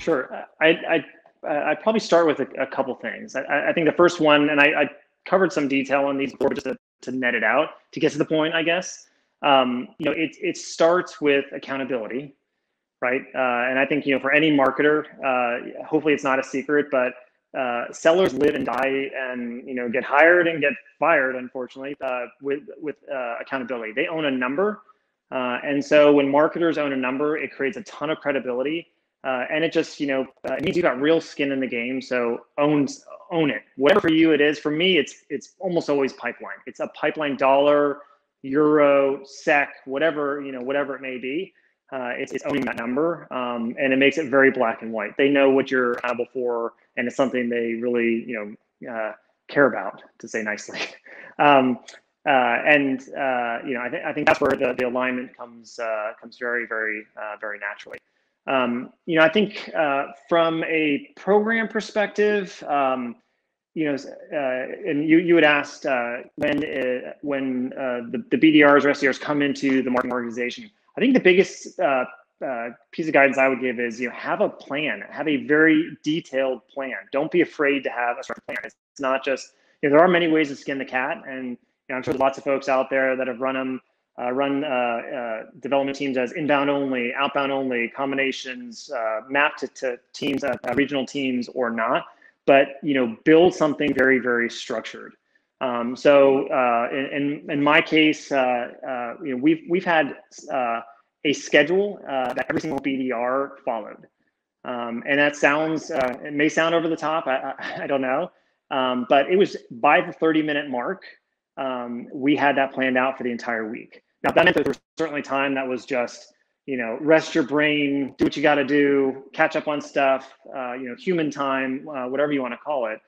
Sure. I'd probably start with a couple things. I think the first one, and I covered some detail on these before just to net it out, to get to the point, I guess. It starts with accountability, right? And I think, for any marketer, hopefully it's not a secret, but sellers live and die and, get hired and get fired, unfortunately, with accountability. They own a number. And so when marketers own a number, it creates a ton of credibility. And it just, it means you got real skin in the game. So own it. Whatever for you it is. For me, it's almost always pipeline. It's a pipeline dollar, euro, SEK, whatever, whatever it may be. It's owning that number, and it makes it very black and white. They know what you're accountable for, and it's something they really, care about, to say nicely. I think that's where the alignment comes very, very, very naturally. I think from a program perspective, and you had asked when the BDRs or SDRs come into the marketing organization. I think the biggest piece of guidance I would give is, have a plan, have a very detailed plan. Don't be afraid to have a structured plan. It's not just, there are many ways to skin the cat, and I'm sure there's lots of folks out there that have run development teams as inbound only, outbound only, combinations, mapped to teams, regional teams or not. But build something very, very structured. In my case, we've had a schedule that every single BDR followed, and that sounds it may sound over the top. I don't know, but it was by the 30-minute mark. We had that planned out for the entire week. Now that meant there was certainly time that was just rest your brain, do what you got to do, catch up on stuff, human time, whatever you want to call it.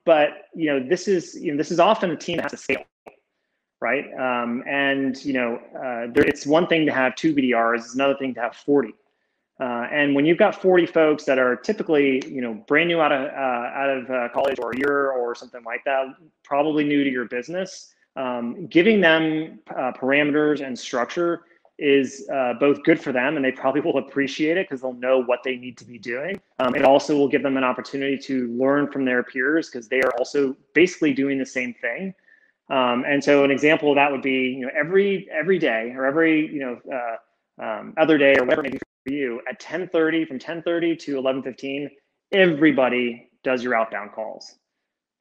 But this is often a team that has to scale, right? It's one thing to have 2 BDRs, it's another thing to have 40. And when you've got 40 folks that are typically, brand new out of college or a year or something like that, probably new to your business, giving them parameters and structure is both good for them, and they probably will appreciate it because they'll know what they need to be doing. It also will give them an opportunity to learn from their peers because they are also basically doing the same thing. And so an example of that would be, every day or every other day or whatever it may be for you at 10:30, from 10:30 to 11:15, everybody does your outbound calls.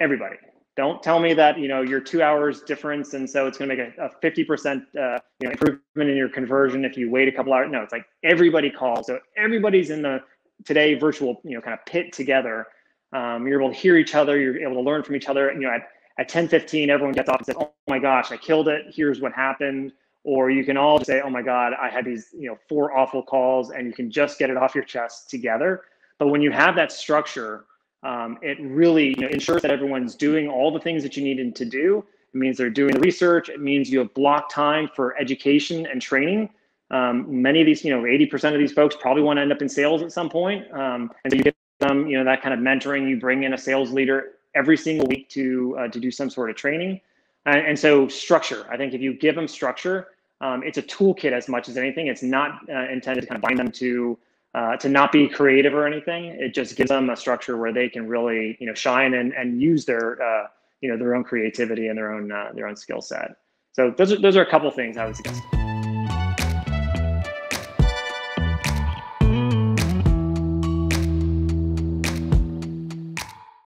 Everybody. Don't tell me that you're 2 hours difference, and so it's going to make a 50% improvement in your conversion if you wait a couple hours. No, it's like everybody calls. So everybody's in the today virtual kind of pit together. You're able to hear each other. You're able to learn from each other. At 10:15, everyone gets off and says, "Oh my gosh, I killed it. Here's what happened." Or you can all just say, "Oh my God, I had these 4 awful calls," and you can just get it off your chest together. But when you have that structure, it really ensures that everyone's doing all the things that you need them to do. It means they're doing the research. It means you have blocked time for education and training. Many of these, 80% of these folks probably want to end up in sales at some point. And so you give them, that kind of mentoring. You bring in a sales leader every single week to do some sort of training. And so structure, I think if you give them structure, it's a toolkit as much as anything. It's not intended to kind of bind them to not be creative or anything. It just gives them a structure where they can really, shine and use their, their own creativity and their own skill set. So those are a couple of things I would suggest.